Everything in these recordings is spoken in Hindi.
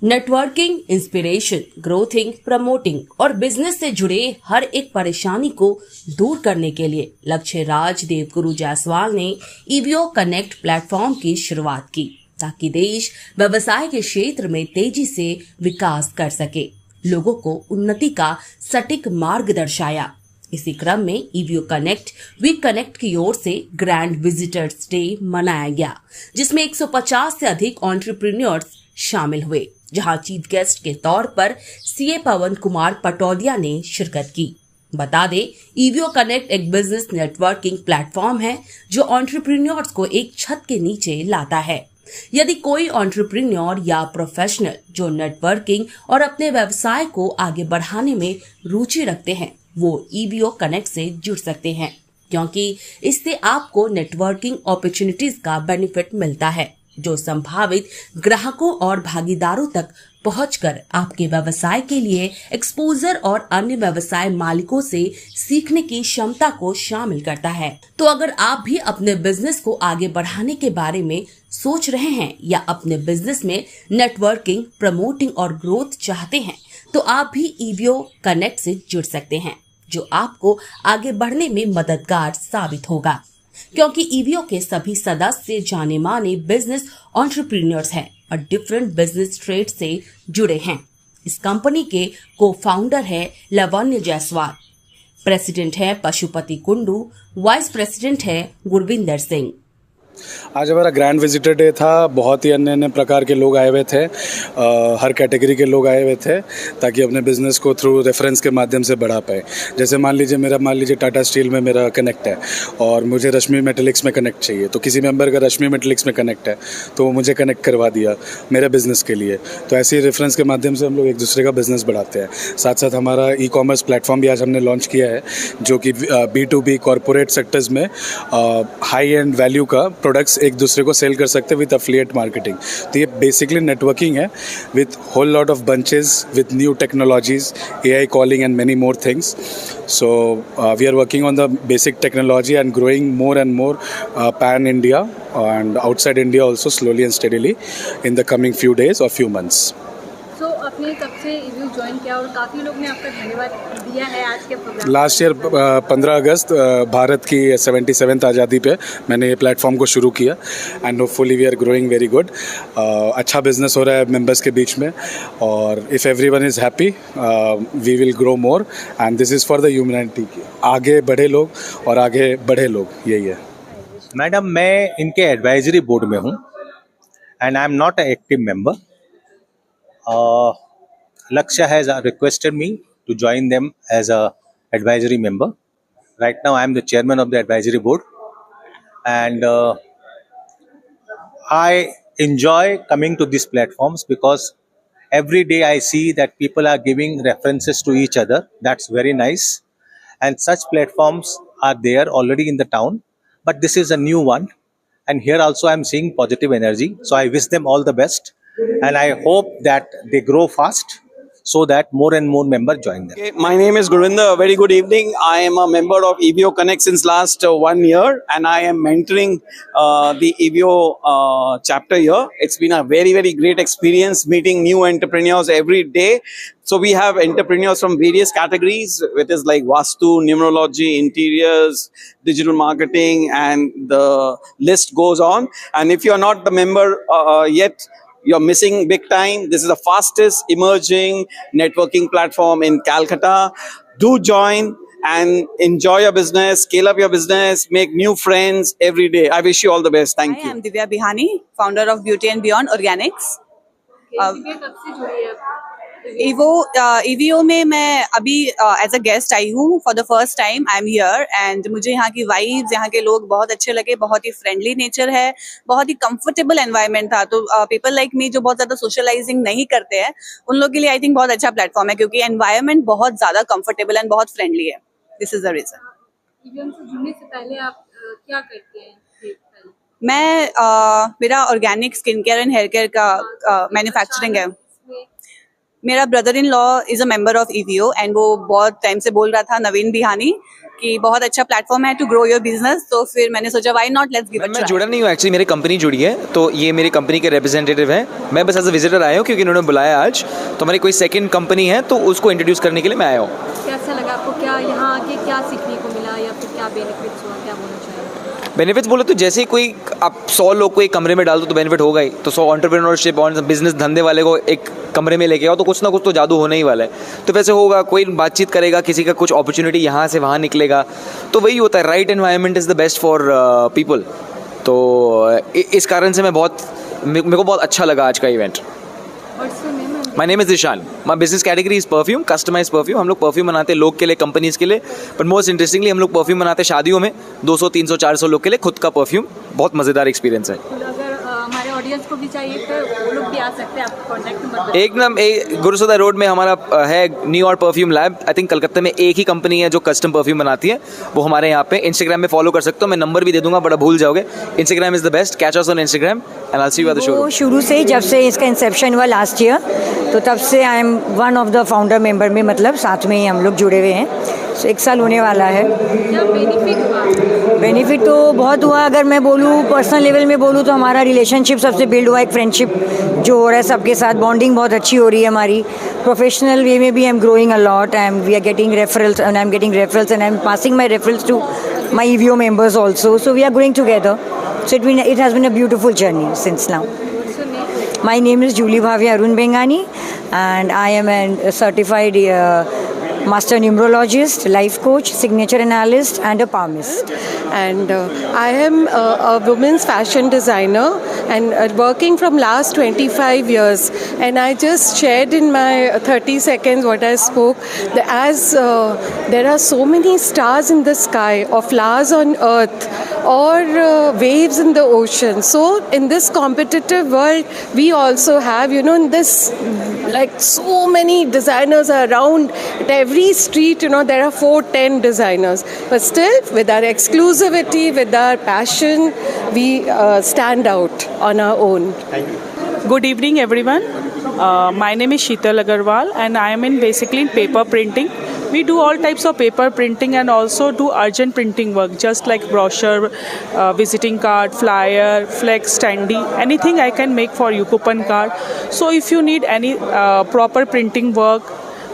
नेटवर्किंग, इंस्पिरेशन, ग्रोथिंग, प्रमोटिंग और बिजनेस से जुड़े हर एक परेशानी को दूर करने के लिए लक्ष्य राज देवगुरु जायसवाल ने ईवीओ कनेक्ट प्लेटफॉर्म की शुरुआत की ताकि देश व्यवसाय के क्षेत्र में तेजी से विकास कर सके। लोगों को उन्नति का सटीक मार्ग दर्शाया। इसी क्रम में ईवीओ कनेक्ट वी कनेक्ट की ओर से ग्रैंड विजिटर्स डे मनाया गया, जिसमें 150 से अधिक एंटरप्रेन्योर्स शामिल हुए, जहां चीफ गेस्ट के तौर पर सीए पवन कुमार पटौदिया ने शिरकत की। बता दें, ईवीओ कनेक्ट एक बिजनेस नेटवर्किंग प्लेटफॉर्म है जो एंटरप्रेन्योर्स को एक छत के नीचे लाता है। यदि कोई एंटरप्रेन्योर या प्रोफेशनल जो नेटवर्किंग और अपने व्यवसाय को आगे बढ़ाने में रुचि रखते हैं, वो ईवीओ कनेक्ट से जुड़ सकते हैं, क्योंकि इससे आपको नेटवर्किंग अपॉर्चुनिटीज का बेनिफिट मिलता है जो संभावित ग्राहकों और भागीदारों तक पहुंचकर आपके व्यवसाय के लिए एक्सपोजर और अन्य व्यवसाय मालिकों से सीखने की क्षमता को शामिल करता है। तो अगर आप भी अपने बिजनेस को आगे बढ़ाने के बारे में सोच रहे हैं या अपने बिजनेस में नेटवर्किंग, प्रमोटिंग और ग्रोथ चाहते हैं, तो आप भी ईवीओ कनेक्ट से जुड़ सकते हैं, जो आपको आगे बढ़ने में मददगार साबित होगा, क्योंकि ईवीओ के सभी सदस्य जाने माने बिजनेस एंटरप्रेन्योर्स हैं और डिफरेंट बिजनेस ट्रेड से जुड़े हैं। इस कंपनी के को फाउंडर है लावण्य जायसवाल, प्रेसिडेंट है पशुपति कुंडू, वाइस प्रेसिडेंट है गुरविंदर सिंह। आज हमारा ग्रैंड विजिटर डे था। बहुत ही अन्य अन्य प्रकार के लोग आए हुए थे, हर कैटेगरी के लोग आए हुए थे, ताकि अपने बिजनेस को थ्रू रेफरेंस के माध्यम से बढ़ा पाए। जैसे मान लीजिए टाटा स्टील में मेरा कनेक्ट है और मुझे रश्मि मेटेलिक्स में कनेक्ट चाहिए, तो किसी मेंबर का रश्मि मेटेलिक्स में कनेक्ट है तो वो मुझे कनेक्ट करवा दिया मेरे बिजनेस के लिए। तो ऐसे ही रेफरेंस के माध्यम से हम लोग एक दूसरे का बिजनेस बढ़ाते हैं। साथ साथ हमारा ई कॉमर्स प्लेटफॉर्म भी आज हमने लॉन्च किया है, जो कि B2B कॉरपोरेट सेक्टर्स में हाई एंड वैल्यू का प्रोडक्ट्स एक दूसरे को सेल कर सकते हैं विद एफिलिएट मार्केटिंग। तो ये बेसिकली नेटवर्किंग है with whole lot of bunches with new technologies, AI calling and many more things. So we are working on the basic technology and growing more and more pan India and outside India also, slowly and steadily in the coming few days or few months. तो आपने कब से ईवीओ ज्वाइन किया और काफ़ी लोग ने आपका धन्यवाद दिया है आज के प्रोग्राम? लास्ट ईयर 15 अगस्त भारत की 77th आज़ादी पे मैंने ये प्लेटफॉर्म को शुरू किया and hopefully we are growing very good. अच्छा बिजनेस हो रहा है मेंबर्स के बीच में, और if everyone is happy we will grow more and this is for the humanity. आगे बढ़े लोग और आगे बढ़े लोग, यही है। मैडम, मैं इनके एडवाइजरी बोर्ड में हूँ and I am not a active member. Lakshya has requested me to join them as a advisory member. Right now, I am the chairman of the advisory board, and I enjoy coming to these platforms because every day I see that people are giving references to each other. That's very nice, and such platforms are there already in the town, but this is a new one, and here also I am seeing positive energy. So I wish them all the best. And I hope that they grow fast so that more and more members join them. Okay, my name is Gurvinder. A very good evening. I am a member of EVO Connect since last 1 year, and I am mentoring the EVO chapter here. It's been a very, very great experience meeting new entrepreneurs every day. So we have entrepreneurs from various categories, which is like Vastu, numerology, interiors, digital marketing, and the list goes on. And if you are not the member yet, you're missing big time. This is the fastest emerging networking platform in Calcutta. Do join and enjoy your business, scale up your business, make new friends every day. I wish you all the best. Thank you. I am Divya Bihani, founder of Beauty and Beyond Organics. Divya कब से जुड़ी है आप? ईवीओ में मैं अभी एज अ गेस्ट आई हूँ for the first time. I am here and मुझे यहाँ की वाइब्स, यहाँ के लोग बहुत अच्छे लगे। बहुत ही फ्रेंडली नेचर है, बहुत ही कंफर्टेबल एनवायरनमेंट था। तो पीपल लाइक मी जो बहुत ज्यादा सोशलाइजिंग नहीं करते हैं, उन लोग के लिए आई थिंक बहुत अच्छा प्लेटफॉर्म है, क्योंकि एनवायरनमेंट बहुत ज्यादा कंफर्टेबल एंड बहुत फ्रेंडली है। This is the reason. EVO से जुड़ने से पहले आप क्या करते हैं? मैं मेरा organic skin care and hair care का मैन्युफैक्चरिंग है। मेरा brother in law is a member of EVO and वो बहुत टाइम से बोल रहा था, नवीन बिहानी, कि बहुत अच्छा प्लेटफॉर्म है टू ग्रो योर बिजनेस. तो फिर मैंने सोचा why not, let's give it a मैं ट्राई. जुड़ा नहीं हूँ एक्चुअली, मेरी कंपनी जुड़ी है, तो ये मेरी कंपनी के रिप्रेजेंटेटिव हैं. मैं बस एज अ विजिटर आया हूँ क्योंकि इन्होंने बुलाया आज. तो हमारी कोई सेकंड कंपनी है तो उसको इंट्रोड्यूस करने के लिए मैं आया हूँ. कैसा लगा आपको, क्या यहाँ आके क्या सीखने को मिला या फिर क्या बेनिफिट्स हुआ, क्या बोलना चाहिए? बेनिफिट्स बोले तो जैसे ही कोई आप 100 लोग को एक कमरे में डाल दो तो बेनिफिट होगा ही. तो 100 एंटरप्रेन्योरशिप और बिजनेस धंधे वाले को एक कमरे में लेके आओ तो कुछ ना कुछ तो जादू होने ही वाला है. तो वैसे होगा, कोई बातचीत करेगा, किसी का कुछ अपॉर्चुनिटी यहाँ से वहाँ निकलेगा. तो वही होता है, right environment is the best for people. तो इस कारण से मेरे को बहुत अच्छा लगा आज का event. My name is Dishan. My business category is perfume, customise perfume. हम लोग परफ्यूम बनाते हैं लोग के लिए, कंपनीज के लिए. बट मोस्ट इंटरेस्टिंगली हम लोग परफ्यूम बनाते हैं शादियों में 200, 300, 400 लोग के लिए, खुद का परफ्यूम. बहुत मज़ेदार एक्सपीरियंस है. अगर हमारे ऑडियंस को भी चाहिए तो वो लोग भी आ सकते हैं, आपका कॉन्टैक्ट नंबर एक गुरुसदा रोड में हमारा है new York perfume lab. I think Calcutta में एक ही कंपनी है जो कस्टम परफ्यूम बनाती है, वो हमारे यहाँ पे. इंस्टाग्राम में फॉलो कर सकते हो, मैं नंबर भी दे दूंगा, बड़ा भूल जाओगे. Instagram is the best, catch us on Instagram and I will see you at the showroom. शुरू से ही, जब से इसका इंसेप्शन हुआ लास्ट ईयर, तो तब से I am one of the founder member में, मतलब साथ में ही हम लोग जुड़े हुए हैं. सो 1 साल होने वाला है. क्या बेनिफिट हुआ? बेनिफिट तो बहुत हुआ. अगर मैं बोलूँ पर्सनल लेवल में बोलूँ तो हमारा रिलेशनशिप सबसे बिल्ड हुआ, एक फ्रेंडशिप जो हो रहा है सबके साथ, बॉन्डिंग बहुत अच्छी हो रही है हमारी. प्रोफेशनल वे में भी I am growing a lot and we are getting referrals and I am getting referrals and I am passing my referrals to my EVO members also. So we are growing together. So it has been a beautiful journey since now. My name is Julie Bhavya Arun Bengani and I am a certified master numerologist, life coach, signature analyst and a palmist. And I am a women's fashion designer and working from last 25 years. And I just shared in my 30 seconds what I spoke. As there are so many stars in the sky, or flowers on earth, or waves in the ocean. So in this competitive world, we also have, in this, like so many designers are around at every street. There are 4-10 designers, but still with our exclusivity, with our passion, we stand out on our own. Good evening, everyone. My name is Sheetal Agarwal and I am basically in paper printing. We do all types of paper printing and also do urgent printing work, just like brochure, visiting card, flyer, flex, standee, anything I can make for you, coupon card. So if you need any proper printing work,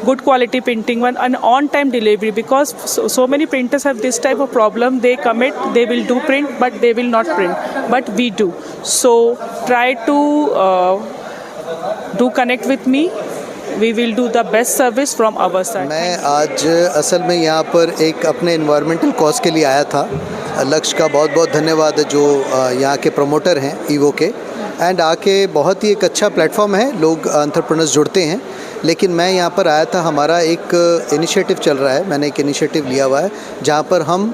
good quality printing one, and on time delivery, because so many printers have this type of problem. They commit, they will do print but they will not print, but we do. So try to do connect with me. We will do the best service from our side. मैं आज असल में यहाँ पर एक अपने इन्वायरमेंटल कॉज के लिए आया था. लक्ष्य का बहुत बहुत धन्यवाद जो यहाँ के प्रमोटर हैं ईवो के. एंड आके बहुत ही एक अच्छा प्लेटफॉर्म है, लोग एंटरप्रेन्योर्स जुड़ते हैं. लेकिन मैं यहाँ पर आया था, हमारा एक इनिशिएटिव चल रहा है, मैंने एक इनिशिएटिव लिया हुआ है जहाँ पर हम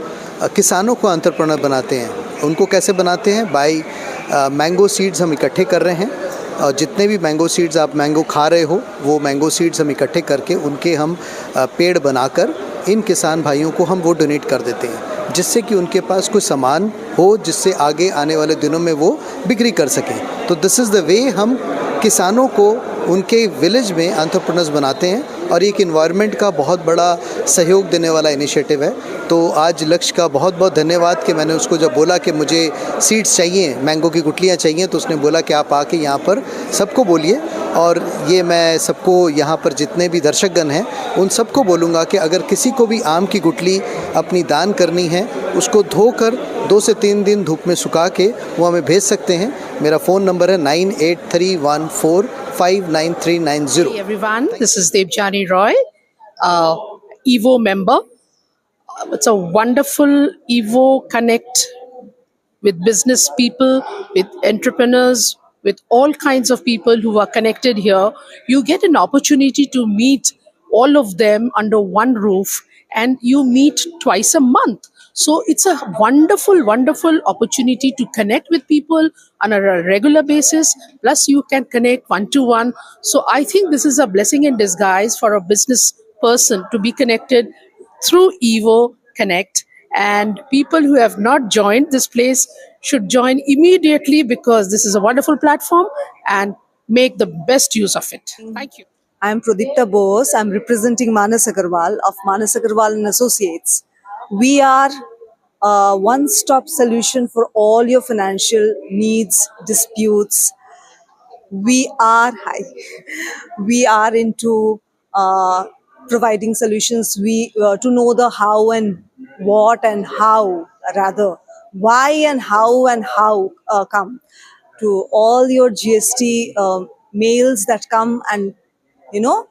किसानों को एंटरप्रेन्योर बनाते हैं. उनको कैसे बनाते हैं? बाय मैंगो सीड्स हम इकट्ठे कर रहे हैं, और जितने भी मैंगो सीड्स आप मैंगो खा रहे हो वो मैंगो सीड्स हम इकट्ठे करके उनके हम पेड़ बनाकर इन किसान भाइयों को हम वो डोनेट कर देते हैं, जिससे कि उनके पास कोई सामान हो जिससे आगे आने वाले दिनों में वो बिक्री कर सकें. तो दिस इज़ द वे हम किसानों को उनके विलेज में एंटरप्रेन्योर्स बनाते हैं, और एक इन्वायरमेंट का बहुत बड़ा सहयोग देने वाला इनिशिएटिव है. तो आज लक्ष्य का बहुत बहुत धन्यवाद कि मैंने उसको जब बोला कि मुझे सीड्स चाहिए, मैंगो की गुठलियाँ चाहिए, तो उसने बोला कि आप आके यहाँ पर सबको बोलिए. और ये मैं सबको यहाँ पर जितने भी दर्शकगण हैं उन सबको बोलूँगा कि अगर किसी को भी आम की गुठली अपनी दान करनी है, उसको धोकर 2 से 3 दिन धूप में सुखा के वो हमें भेज सकते हैं. मेरा फ़ोन नंबर है 9831459390. Hey everyone, this is Debjani Roy, Evo member. It's a wonderful Evo Connect with business people, with entrepreneurs, with all kinds of people who are connected here. You get an opportunity to meet all of them under one roof, and you meet twice a month. So it's a wonderful, wonderful opportunity to connect with people on a regular basis. Plus you can connect one-to-one. So I think this is a blessing in disguise for a business person to be connected through Evo Connect. And people who have not joined this place should join immediately, because this is a wonderful platform, and make the best use of it. Thank you. I'm Pradipta Bose. I'm representing Manas Agarwal of Manas Agarwal and Associates. We are a one-stop solution for all your financial needs, disputes. We are into providing solutions. We to know the how and what and how, rather why and how come to all your GST mails that come, and you know,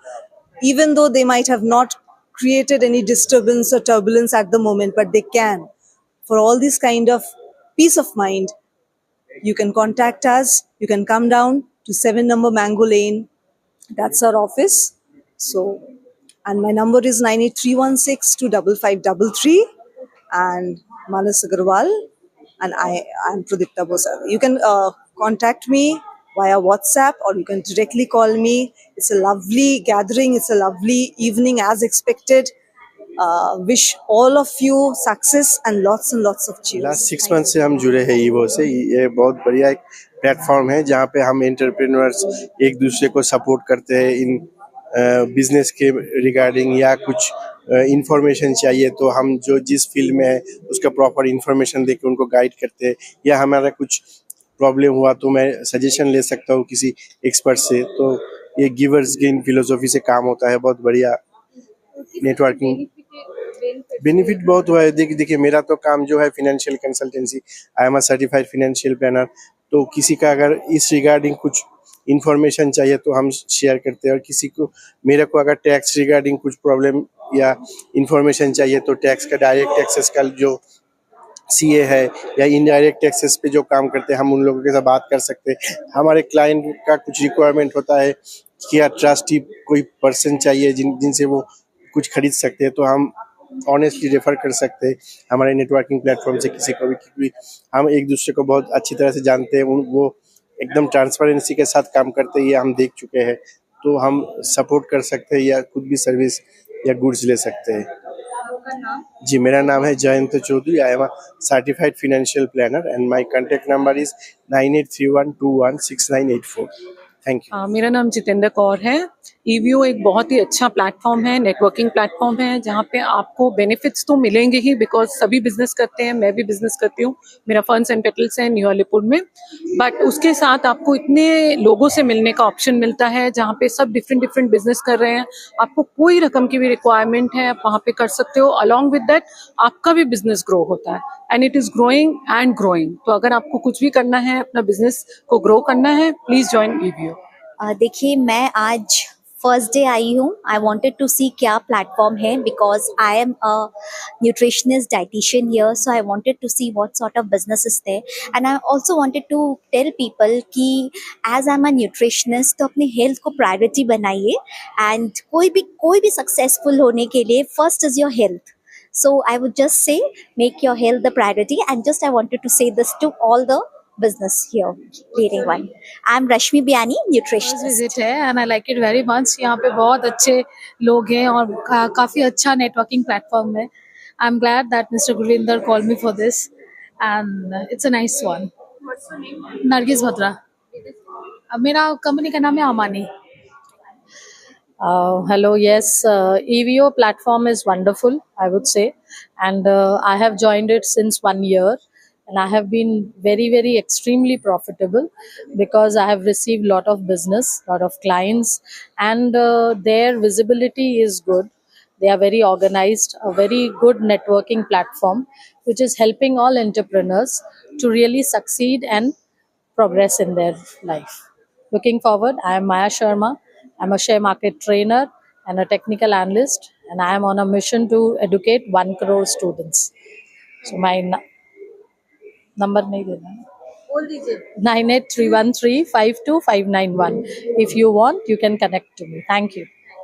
even though they might have not created any disturbance or turbulence at the moment, but they can. For all this kind of peace of mind, you can contact us. You can come down to 7 number Mango Lane. That's our office. So, and my number is 98316255533, and Manas Agarwal, and I am Pradipta Bose. You can contact me via WhatsApp, or you can directly call me. It's a lovely gathering. It's a lovely evening as expected. Wish all of you success and lots of cheers. Last 6 month से हम जुड़े हैं ईवो से। ये बहुत बढ़िया एक प्लेटफॉर्म है जहाँ पे हम एंटरप्रेन्योर्स एक दूसरे को सपोर्ट करते हैं इन बिजनेस के रिगार्डिंग, या कुछ इंफॉर्मेशन चाहिए तो हम जो जिस फील्ड में है उसका प्रॉपर इंफॉर्मेशन देके उनको गाइड करते हैं, या हमारा कुछ प्रॉब्लम हुआ तो मैं सजेशन ले सकता हूँ किसी एक्सपर्ट से। तो ये गिवर्स गेन फिलोसॉफी से काम होता है। बहुत बढ़िया नेटवर्किंग बेनिफिट बहुत हुआ है। देखिए मेरा तो काम जो है financial consultancy, I am a certified financial planner. तो किसी का अगर इस रिगार्डिंग कुछ इन्फॉर्मेशन चाहिए तो हम शेयर करते हैं, और किसी को मेरे को अगर टैक्स रिगार्डिंग कुछ प्रॉब्लम या इन्फॉर्मेशन चाहिए तो टैक्स का डायरेक्ट टैक्सेस का जो सीए है या इनडायरेक्ट टैक्सेस पे जो काम करते हैं हम उन लोगों के साथ बात कर सकते हैं। हमारे क्लाइंट का कुछ रिक्वायरमेंट होता है कि या ट्रस्टी कोई पर्सन चाहिए जिनसे वो कुछ खरीद सकते हैं, तो हम ऑनेस्टली रेफर कर सकते हैं हमारे नेटवर्किंग प्लेटफॉर्म से किसी को भी, क्योंकि हम एक दूसरे को बहुत अच्छी तरह से जानते हैं। वो एकदम ट्रांसपेरेंसी के साथ काम करते हैं, ये हम देख चुके हैं। तो हम सपोर्ट कर सकते हैं या खुद भी सर्विस या गुड्स ले सकते हैं। जी, मेरा नाम है Jayant Chaudhary. I am a certified financial planner and my contact number is 9831216984। Thank you. मेरा नाम जितेंद्र कौर है। ईवीओ एक बहुत ही अच्छा प्लेटफॉर्म है, नेटवर्किंग प्लेटफॉर्म है, जहाँ पे आपको बेनिफिट्स तो मिलेंगे ही, बिकॉज सभी बिजनेस करते हैं, मैं भी बिजनेस करती हूँ, मेरा फंड्स एंड कैपिटल्स है न्यू अलीपुर में। बट उसके साथ आपको इतने लोगों से मिलने का ऑप्शन मिलता है जहाँ पे सब डिफरेंट बिजनेस कर रहे हैं। आपको कोई रकम की भी रिक्वायरमेंट है आप वहाँ पे कर सकते हो। अलॉन्ग विद दैट आपका भी बिजनेस ग्रो होता है, and it is growing and growing. तो अगर आपको कुछ भी करना है, अपना बिजनेस को ग्रो करना है, प्लीज ज्वाइन ईवीओ। देखिए मैं आज फर्स्ट डे आई हूँ। आई वॉन्टेड टू सी क्या प्लेटफॉर्म है, because I am a nutritionist dietitian here, so I wanted to see what sort of business is there, and I also wanted to tell people कि as I am a nutritionist तो अपने हेल्थ को प्रायोरिटी बनाइए, एंड कोई भी सक्सेसफुल होने के लिए first is your health. So I would just say, make your health the priority, and just I wanted to say this to all the business here, leading one. I'm Rashmi Biani, nutritionist. Visit है and I like it very much. यहाँ पे बहुत अच्छे लोग हैं और काफ़ी अच्छा नेटवर्किंग प्लेटफॉर्म है। I am glad that mister Gurvinder call me for this and it's a nice one. Nargis Bhadra. मेरा कंपनी का नाम है अमानी। Hello, yes, EVO platform is wonderful, I would say, and I have joined it since 1 year, and I have been very extremely profitable because I have received lot of business, lot of clients, and their visibility is good. They are very organized, a very good networking platform which is helping all entrepreneurs to really succeed and progress in their life. Looking forward, I am Maya Sharma. I'm a share market trainer and a technical analyst, and I am on a mission to educate 1 crore students. So my number nahi dena. बोल दीजिए। 9831352591. If you want, you can connect to me. Thank you.